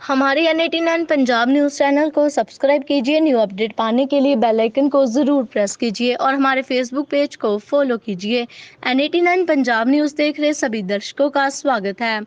हमारे N89 Punjab news channel को subscribe कीजिए। न्यू अपडेट पाने के लिए बेल आइकन को ज़रूर प्रेस कीजिए और हमारे फेसबुक पेज को फॉलो कीजिए। N89 पंजाब न्यूज़ देख रहे सभी दर्शकों का स्वागत है।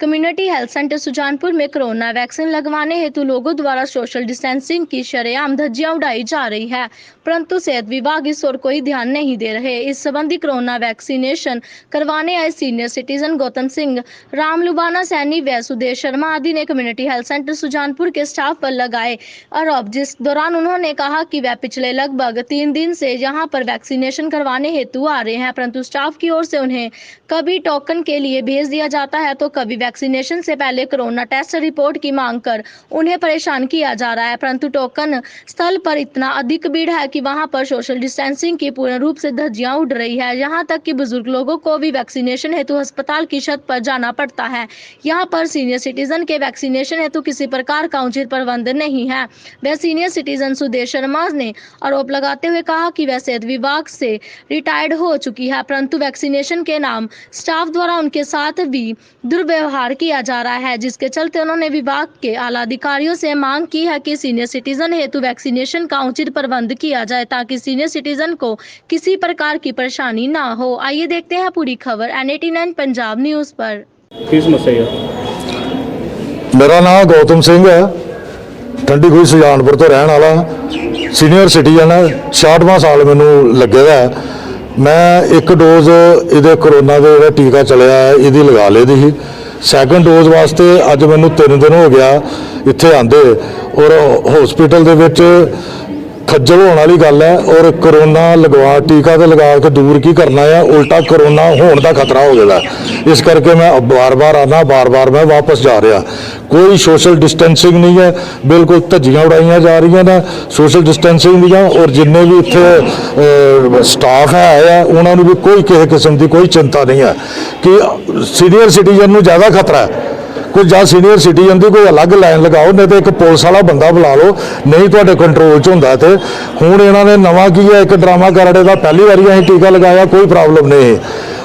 कम्युनिटी हेल्थ सेंटर सुजानपुर में कोरोना वैक्सीन लगवाने हेतु लोगों द्वारा सोशल डिस्टेंसिंग की शरेआम धज्जियां उड़ाई जा रही है, परंतु सेहत विभाग इस ओर कोई ध्यान नहीं दे रहे। इस संबंधी कोरोना वैक्सीनेशन करवाने आए सीनियर सिटीजन गौतम सिंह, राम लुबाना सैनी व सुदेश शर्मा आदि ने कम्युनिटी हेल्थ सेंटर सुजानपुर के स्टाफ पर लगाए आरोप, जिस दौरान उन्होंने कहा कि वह पिछले लगभग 3 दिन से यहां पर वैक्सीनेशन करवाने हेतु आ रहे हैं, परंतु स्टाफ की ओर से उन्हें कभी टोकन के लिए भेज दिया जाता है तो कभी वैक्सीनेशन से पहले कोरोना टेस्ट रिपोर्ट की मांग कर उन्हें परेशान किया जा रहा है। परंतु टोकन स्थल पर इतना अधिक भीड़ है कि वहां पर सोशल डिस्टेंसिंग की पूर्ण रूप से धज्जियां उड़ रही है। यहाँ तक कि बुजुर्ग लोगों को भी वैक्सीनेशन हेतु अस्पताल की छत पर जाना पड़ता है। यहाँ पर सीनियर सिटीजन के वैक्सीनेशन हेतु किसी प्रकार का उचित प्रबंध नहीं है। वह सीनियर सिटीजन सुदेश शर्मा ने आरोप लगाते हुए कहा कि वह सेहत विभाग से रिटायर्ड हो चुकी है, परंतु वैक्सीनेशन के नाम स्टाफ द्वारा उनके साथ भी दुर्व्यवहार किया जा रहा है, जिसके चलते उन्होंने विभाग के आला अधिकारियों से मांग की है कि सीनियर सिटीजन हेतु वैक्सीनेशन का उचित प्रबंध किया जाए ताकि सीनियर सिटीजन को किसी प्रकार की परेशानी ना हो। आइए देखते हैं पूरी खबर N89 पंजाब न्यूज़ पर। ਕੀ ਸਮੱਸਿਆ ਹੈ? मेरा नाम गौतम सिंह है, ठंडी खुई सुजानपुर तो रहने वाला सीनियर सिटीजन है। 66वां साल मैनू लगे दा है। मैं एक डोज ये कोरोना का जो टीका चलिया है ये लगा ली थी। सैकेंड डोज वास्ते अज मैनू 3 दिन हो गया इत्थे आंदे और हॉस्पिटल दे विच खज्जल होने वाली गल है। और कोरोना लगवा टीका तो लगा के दूर की करना है, उल्टा कोरोना होने का खतरा हो गया। इस करके मैं बार बार आना, बार बार मैं वापस जा रहा। कोई सोशल डिस्टेंसिंग नहीं है, बिल्कुल धज्जियां उड़ाइया जा रही ने सोशल डिस्टेंसिंग दियाँ। और जिन्ने भी इतने स्टाफ है उन्होंने भी कोई किसी किस्म की कोई चिंता नहीं है कि सीनियर सिटीजन को ज़्यादा खतरा है। कोई जा सीनियर सिटीजन की कोई अलग लाइन लगाओ, नहीं तो एक पुलिस वाला बंदा बुला लो, नहीं तो कंट्रोल च होंदा। ते हुण इन्होंने नवा की है, एक ड्रामा करड़े का पहली बारी असीं टीका लगाया कोई प्रॉब्लम नहीं,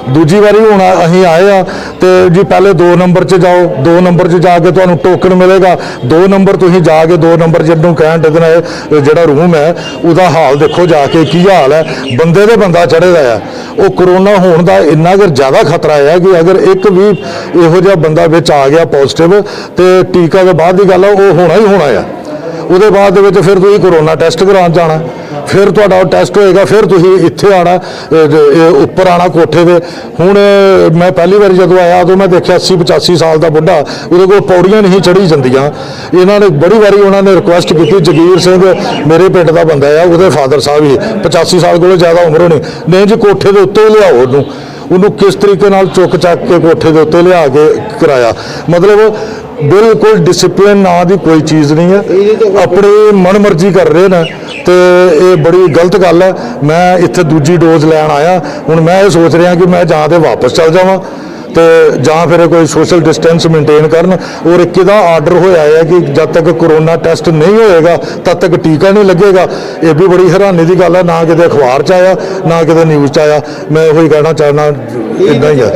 दूजी बारी हुण असीं आए आ तो जी पहले 2 नंबर च जाओ, 2 नंबर च जाके तुहानूं टोकन मिलेगा, 2 नंबर तुसीं जाके 2 नंबर जिन्होंने कहण देना जिहड़ा रूम है उसका हाल देखो जाके की हाल है, बंदे दे बंदा चढ़े दा है। वो कोरोना होने का इन्ना अगर ज़्यादा खतरा है कि अगर एक भी इहो जिहा बंदा विच आ गया पॉजिटिव तो टीका के बाद की गल है वो होना ही होना है। उसदे बाद फिर तुसीं कोरोना टेस्ट कराउण जाना, फिर तुहाडा टेस्ट होएगा, फिर तुसीं इत्थे आना, उपर आना कोठे पे। हुण मैं पहली बार जदों आया तो मैं देखा 80-85 साल का बुढ़ा, उहदे कोल पौड़ियां नहीं चढ़ी जांदियां। इन्हां ने बड़ी बारी उन्होंने रिक्वेस्ट की, जगीर सिंह मेरे पिंड का बंदा है, उसदे फादर साहब ही 85 साल कोलों ज़्यादा उम्र होनी नहीं जी, कोठे के उत्ते लियाओ उन्होंने किस तरीके नाल चुक चक के कोठे के उत्ते लिया के कराया। मतलब बिल्कुल डिसिप्लिन ना की कोई चीज़ नहीं है, अपनी मन मर्जी कर रहे हैं तो ये बड़ी गलत गल है। मैं इत्थे दूजी डोज लैन आया, हुण मैं ये सोच रहा कि मैं जां तो वापस चल जावां तो जां फिर कोई सोशल डिस्टेंस मेनटेन करन। और एक इहदा आर्डर होया है कि जब तक कोरोना टेस्ट नहीं होएगा तब तक टीका नहीं लगेगा। ये भी बड़ी हैरानी की गल है, ना किते अखबार च आया ना किते न्यूज़ च आया। मैं वही कहना चाहना इदा ही है,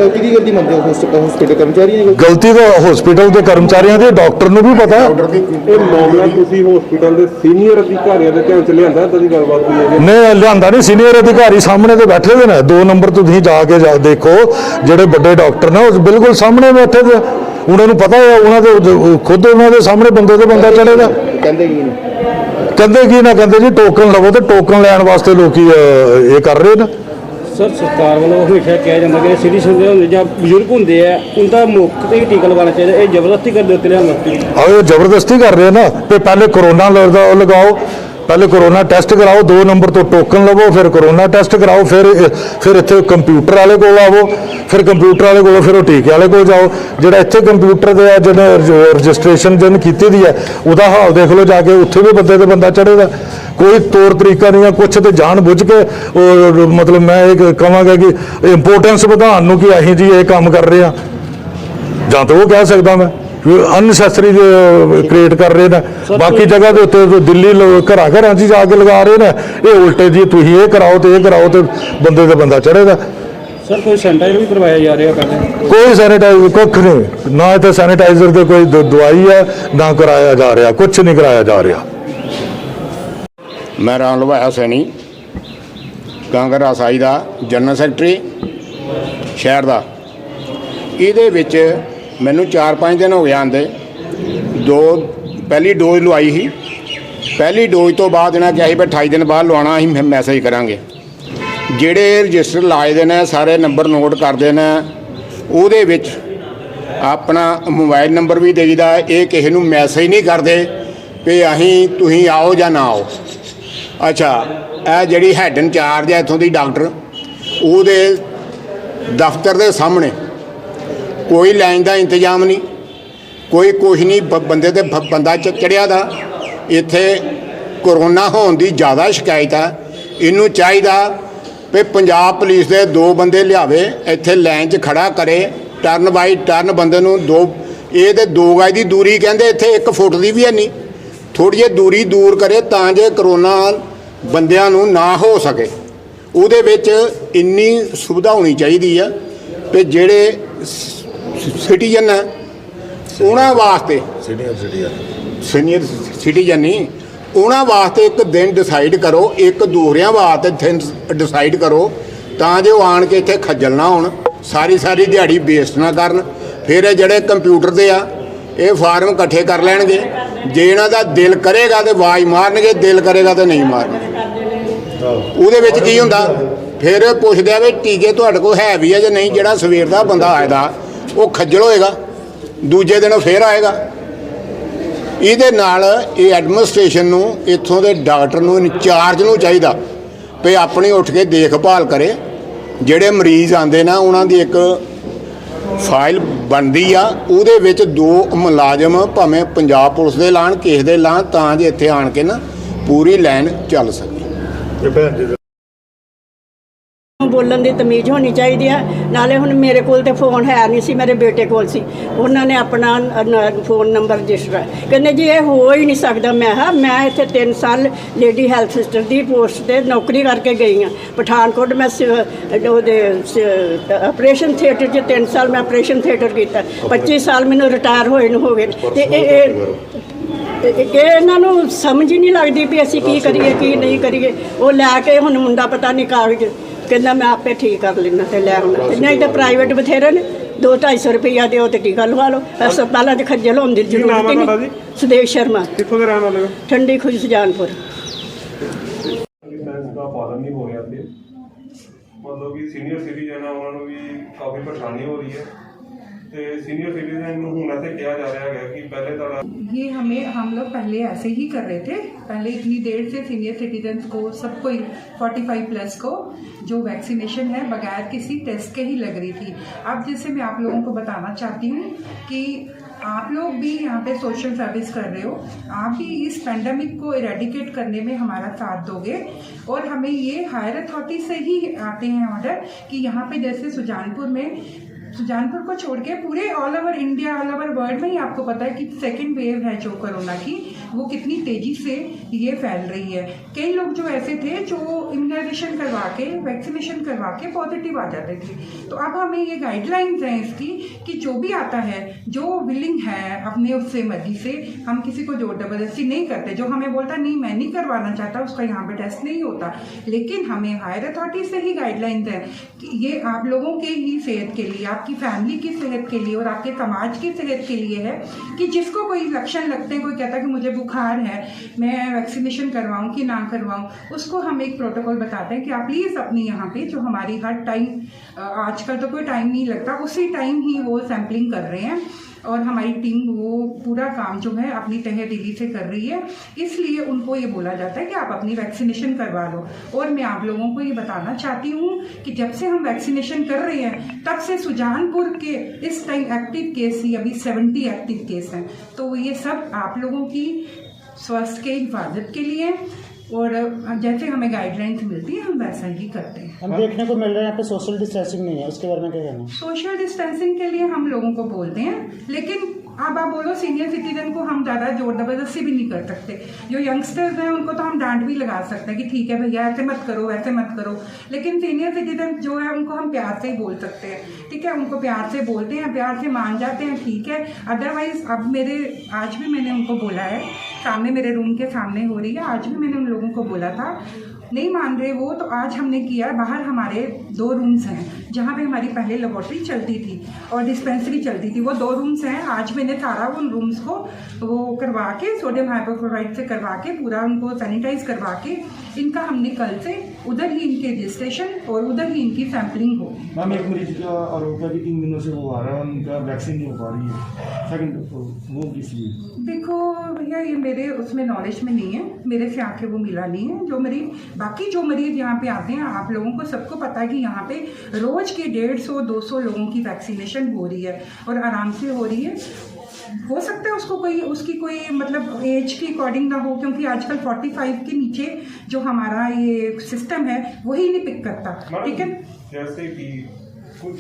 गलती तो हॉस्पिटल के कर्मचारियों की, डॉक्टर को भी पता है। नहीं लिया नहीं, सीनियर अधिकारी सामने तो बैठे हुए हैं। 2 नंबर तुसीं जाके देखो, जोड़े बड़े डॉक्टर ने बिल्कुल सामने बैठे थे, उन्होंने पता है, उन्होंने खुद उन्होंने सामने बंदे तो बंदा चढ़ेगा। कहते की ना कहते जी टोकन लवो, तो टोकन लैन वास्ते लोग ये कर रहे हैं। सर सरकार वालों हमेशा कहा जाता है कि सिटीजन जो बजुर्ग होंगे उनका मुफ्त से ही टीका लगाना चाहिए, ये जबरदस्ती कर देते हैं। हाँ ये जबरदस्ती कर रहे हैं ना, तो पहले कोरोना लगाओ, पहले कोरोना टेस्ट कराओ, 2 नंबर तो टोकन लवो, फिर कोरोना टेस्ट कराओ, फिर इत्थे कंप्यूटर वाले को आवो, फिर कंप्यूटर वाले को फिर टीके वाले को जाओ। जिहड़ा इत्थे कंप्यूटर दे जिन्हें रजिस्ट्रेशन जिन की है उसका हाल देख लो जाके, उत्थे भी बंदे तो बंदा चढ़ेगा। कोई तौर तरीका नहीं है, कुछ तो जान बुझ के और मतलब मैं ये कहांगा कि इंपोर्टेंस वधाउण कि असीं जी ये काम कर रहे हैं, जां तो वो कह सकदा मैं अननैसेसरी क्रिएट कर रहे हैं। बाकी जगह के उत्ते दिल्ली घर घर जाके लगा रहे हैं, ये उल्टे जी तुसीं ये कराओ तो बंदे तो बंदा चढ़ेगा। ਸਰ ਕੋਈ ਸੈਨੀਟਾਈਜ਼ਰ ਵੀ ਕਰਵਾਇਆ ਜਾ ਰਿਹਾ ਪਹਿਲੇ? ਕੋਈ ਸੈਨੀਟਾਈਜ਼ਰ ਕੁਛ ਨਹੀਂ, ਨਾ ਇੱਥੇ ਸੈਨੀਟਾਈਜ਼ਰ ਤੇ ਕੋਈ ਦਵਾਈ ਹੈ, ਨਾ ਕਰਾਇਆ ਜਾ ਰਿਹਾ, ਕੁਛ ਨਹੀਂ ਕਰਾਇਆ ਜਾ ਰਿਹਾ। मैं राम लवाया सैनी कांगर आसाई का जनरल सैकटरी शहर का। ये मैनू 4-5 दिन हो गए आंदे। पहली डोज लवाई ही, पहली डोज तो बाद इन्हें कहा भी 28 दिन बाद लवाना अं मैसेज करांगे। जेड़े रजिस्टर लाए दे ने सारे नंबर नोट करते हैं, उहदे विच अपना मोबाइल नंबर भी देईदा। ये किसी नूं मैसेज नहीं करते भी अहीं तुसीं आओ या ना आओ। अच्छा, यह जी हैड इंचार्ज है इत्थों दी डॉक्टर, उहदे दफ्तर के सामने कोई लाइन का इंतजाम नहीं, कोई कुछ नहीं, बंदे ते बंदा चढ़िया था। इत्थे कोरोना होने की ज़्यादा शिकायत है। इनू चाहिए भी पंजाब पुलिस के 2 बंदे लियावे, इत्थे लाइन च खड़ा करे, टर्न बाई टर्न बंदे नूं 2 ये 2 गज की दूरी कहते, इत्थे 1 फुट की भी है नहीं, थोड़ी जी दूरी दूर करे तां जे करोना बंदियां नूं ना हो सके। उहदे विच इन्नी सुविधा होनी चाहिए है कि जेड़े सिटीजन है उन्हां वास्ते, सीनियर सिटीजन नहीं, उन्हां वास्ते एक दिन डिसाइड करो, एक दूसरियां वास्ते दिन डिसाइड करो तां जे वो आण के इत्थे खज्जल ना होण, सारी सारी दिहाड़ी वेस्ट ना करन। फिर जिहड़े कंप्यूटर दे आ ये फार्म इकट्ठे कर लैणगे, जे इन्हां दा दिल करेगा तो आवाज़ मारनगे, दिल करेगा तो नहीं मारनगे। उहदे विच की हुंदा, फिर पुछदे आ भी टीके तुहाडे कोल है भी है जां नहीं। जिहड़ा सवेर दा बंदा आएगा वो खज्जल होएगा, दूजे दिन फिर आएगा। इहदे नाल ये एडमिनिस्ट्रेशन नूं, इत्थों दे डॉक्टर नूं, इंचार्ज नूं चाहीदा भी अपनी उठ के देखभाल करे। जिहड़े मरीज़ आंदे ना उन्हां दी एक फाइल बनती आ, उहदे विच 2 मुलाजम भावें पंजाब पुलिस दे लाण, किस दे लाण, तां जे इत्थे आण के ना पूरी लाइन चल सके। बोलन की तमीज़ होनी चाहिए है। नाले हुण मेरे कोल ते फोन है नहीं सी, मेरे बेटे कोल सी, उन्होंने अपना फोन नंबर रजिस्टर है, कहते जी ये हो ही नहीं सकता। मैं इत्थे 3 साल लेडी हैल्थ सिस्टर की पोस्ट पर नौकरी करके गई हाँ पठानकोट। मैं ऑपरेशन थिएटर 3 साल मैं ऑपरेशन थिएटर किया, 25 साल मैनू रिटायर होए हो गए। इन्हां नूं समझ ही नहीं लगती भी असीं की करिए की नहीं करिए। वो लैके हुण मुंडा पता नहीं कागज कहना मैं आपे ठीक कर लेना तो लै आना, नहीं तो प्राइवेट बथेरे ने 200-250 रुपया दो तो टीका लवा लो। अस्पतालों च खज्जल होने की जरूरत ही नहीं। सुदेश शर्मा, कित्थों दे रहण वाले हो? ठंडी खुश सुजानपुर। का पालन नहीं हो रहा थे, मतलब कि सीनियर सिटीजन है उन्होंने भी काफ़ी परेशानी हो रही है। तो सीनियर सिटीजन हूँ ऐसे कहा जा रहा है कि पहले थोड़ा ये हम लोग पहले ऐसे ही कर रहे थे। पहले इतनी देर से सीनियर सिटीजन्स को सबको 45+ को जो वैक्सीनेशन है बगैर किसी टेस्ट के ही लग रही थी। अब जैसे मैं आप लोगों को बताना चाहती हूँ कि आप लोग भी यहाँ पे सोशल सर्विस कर रहे हो, आप भी इस पेंडेमिक को इरेडिकेट करने में हमारा साथ दोगे। और हमें ये हायर अथॉरिटी से ही आते हैं ऑर्डर कि यहाँ पे जैसे सुजानपुर को छोड़ के पूरे all over India, all over world में ही आपको पता है कि 2nd वेव है जो कोरोना की, वो कितनी तेज़ी से ये फैल रही है। कई लोग जो ऐसे थे जो इम्यूनाइजेशन करवा के, वैक्सीनेशन करवा के पॉजिटिव आ जाते थे। तो अब हमें ये गाइडलाइंस हैं इसकी कि जो भी आता है, जो विलिंग है अपने उससे मर्जी से, हम किसी को जोर जबरदस्ती नहीं करते। जो हमें बोलता नहीं मैं नहीं करवाना चाहता, उसका यहाँ पे टेस्ट नहीं होता। लेकिन हमें हायर अथॉरिटी से ही गाइडलाइंस है कि ये आप लोगों के ही सेहत के लिए, आपकी फैमिली की सेहत के लिए और आपके समाज की सेहत के लिए है कि जिसको कोई लक्षण लगते हैं, कोई कहता है कि मुझे बुखार है, मैं वैक्सीनेशन करवाऊं कि ना करवाऊं, उसको हम एक प्रोटोकॉल बताते हैं कि आप प्लीज़ अपनी यहाँ पे जो हमारी हर टाइम, आजकल तो कोई टाइम नहीं लगता, उसी टाइम ही वो सैम्पलिंग कर रहे हैं और हमारी टीम वो पूरा काम जो है अपनी तहे दिली से कर रही है। इसलिए उनको ये बोला जाता है कि आप अपनी वैक्सीनेशन करवा लो। और मैं आप लोगों को ये बताना चाहती हूँ कि जब से हम वैक्सीनेशन कर रहे हैं तब से सुजानपुर के इस टाइम एक्टिव केस ही अभी 70 एक्टिव केस हैं। तो ये सब आप लोगों की स्वास्थ्य के हिफाजत के लिए और जैसे हमें गाइडलाइंस मिलती है हम वैसा ही करते हैं। हम देखने को मिल रहा है यहाँ पे सोशल डिस्टेंसिंग नहीं है, उसके बारे में क्या कहना है? सोशल डिस्टेंसिंग के लिए हम लोगों को बोलते हैं, लेकिन अब आप बोलो सीनियर सिटीजन को हम ज़्यादा जोर जबरदस्ती भी नहीं कर सकते। जो यंगस्टर्स हैं उनको तो हम डांट भी लगा सकते हैं कि ठीक है भैया ऐसे मत करो वैसे मत करो, लेकिन सीनियर सिटीजन जो है उनको हम प्यार से ही बोल सकते हैं, ठीक है, उनको प्यार से बोलते हैं, प्यार से मान जाते हैं, ठीक है। अदरवाइज अब आज भी मैंने उनको बोला है, सामने मेरे रूम के सामने हो रही है, आज भी मैंने उन लोगों को बोला था, नहीं मान रहे वो, तो आज हमने किया। बाहर हमारे 2 रूम्स हैं जहाँ पे हमारी पहले लेबॉर्ट्री चलती थी और डिस्पेंसरी चलती थी, वो 2 रूम्स हैं। आज मैंने सारा उन रूम्स को वो करवा के सोडियम हाइपोक्लोराइड से करवा के पूरा उनको सैनिटाइज करवा के इनका हमने कल से उधर ही इनके रजिस्ट्रेशन और उधर ही इनकी सैम्पलिंग हो। मैम एक मरीज का आरोप है कि 3 दिनों से वो आ रहा है, उनका वैक्सीन नहीं हो पा रही है, सेकंड वो किस लिए? देखो भैया ये मेरे उसमें नॉलेज में नहीं है, मेरे से आके वो मिला नहीं है। जो बाकी जो मरीज यहाँ पे आते हैं, आप लोगों को सबको पता है कि यहाँ पे रोज के 150-200 लोगों की वैक्सीनेशन हो रही है और आराम से हो रही है। हो सकता है उसकी कोई मतलब एज के अकॉर्डिंग ना हो, क्योंकि आजकल 45 के नीचे जो हमारा ये सिस्टम है वही नहीं पिक करता, ठीक है, जैसे कि कुछ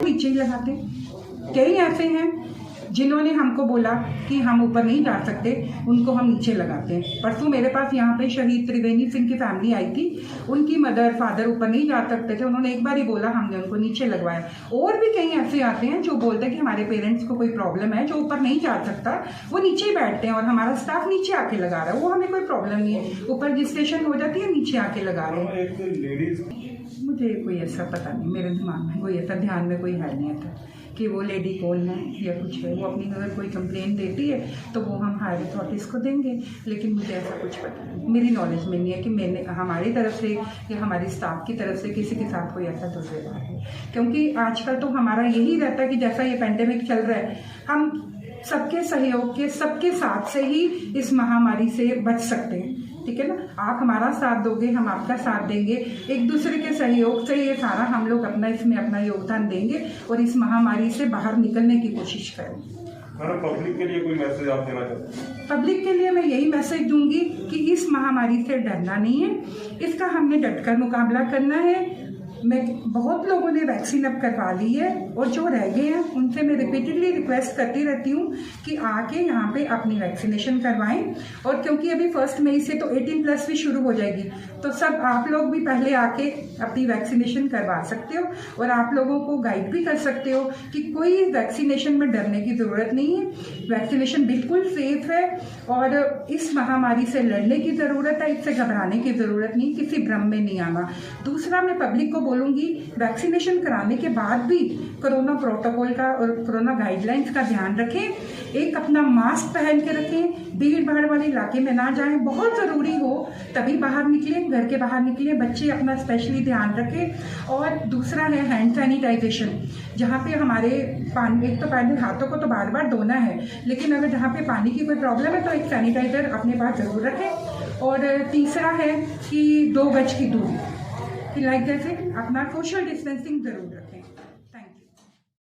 नीचे ही लगाते हैं। कई ऐसे हैं जिन्होंने हमको बोला कि हम ऊपर नहीं जा सकते, उनको हम नीचे लगाते हैं। परसों मेरे पास यहाँ पे शहीद त्रिवेणी सिंह की फैमिली आई थी, उनकी मदर फादर ऊपर नहीं जा सकते थे, उन्होंने एक बार ही बोला, हमने उनको नीचे लगवाया। और भी कई ऐसे आते हैं जो बोलते हैं कि हमारे पेरेंट्स को कोई प्रॉब्लम है, जो ऊपर नहीं जा सकता वो नीचे ही बैठते हैं और हमारा स्टाफ नीचे आके लगा रहा है, वो हमें कोई प्रॉब्लम नहीं है, ऊपर रजिस्ट्रेशन हो जाती है, नीचे आके लगा रहे हैं। मुझे कोई ऐसा पता नहीं, मेरे दिमाग में कोई ऐसा ध्यान में कोई है नहीं आता कि वो लेडी कौन है या कुछ है। वो अपनी अगर कोई कंप्लेन देती है तो वो हम हायर अथॉरिटीज़ को देंगे, लेकिन मुझे ऐसा कुछ पता नहीं, मेरी नॉलेज में नहीं है कि मैंने हमारी तरफ से या हमारी स्टाफ की तरफ से किसी के साथ कोई ऐसा दुर्व्यवहार है। क्योंकि आजकल तो हमारा यही रहता है कि जैसा ये पेंडेमिक चल रहा है, हम सबके सहयोग के सबके साथ से ही इस महामारी से बच सकते हैं, ठीक है ना। आप हमारा साथ दोगे, हम आपका साथ देंगे, एक दूसरे के सहयोग से ये सारा हम लोग इसमें अपना योगदान देंगे और इस महामारी से बाहर निकलने की कोशिश करेंगे। पब्लिक के लिए कोई मैसेज आप देना चाहते हैं? पब्लिक के लिए मैं यही मैसेज दूंगी कि इस महामारी से डरना नहीं है, इसका हमने डटकर मुकाबला करना है। बहुत लोगों ने वैक्सीन अब करवा ली है और जो रह गए हैं उनसे मैं रिपीटेडली रिक्वेस्ट करती रहती हूँ कि आके यहाँ पे अपनी वैक्सीनेशन करवाएं। और क्योंकि अभी 1 मई से तो 18+ भी शुरू हो जाएगी, तो सब आप लोग भी पहले आके अपनी वैक्सीनेशन करवा सकते हो और आप लोगों को गाइड भी कर सकते हो कि कोई वैक्सीनेशन में डरने की ज़रूरत नहीं है। वैक्सीनेशन बिल्कुल सेफ है और इस महामारी से लड़ने की ज़रूरत है, इससे घबराने की ज़रूरत नहीं, किसी भ्रम में नहीं आना। दूसरा, मैं पब्लिक को बोलूँगी वैक्सीनेशन कराने के बाद भी कोरोना प्रोटोकॉल का और कोरोना गाइडलाइंस का ध्यान रखें। एक अपना मास्क पहन के रखें, भीड़ भाड़ वाले इलाके में ना जाएं, बहुत ज़रूरी हो तभी बाहर निकलें, घर के बाहर निकलें, बच्चे अपना स्पेशली ध्यान रखें। और दूसरा है हैंड सैनिटाइजेशन, जहाँ पे हमारे पानी, एक तो पहले हाथों को तो बार बार धोना है, लेकिन अगर जहाँ पे पानी की कोई प्रॉब्लम है तो एक सैनिटाइज़र अपने पास ज़रूर रखें। और तीसरा है कि 2 गज की दूरी, लाइक जैसे अपना सोशल डिस्टेंसिंग ज़रूर रखें।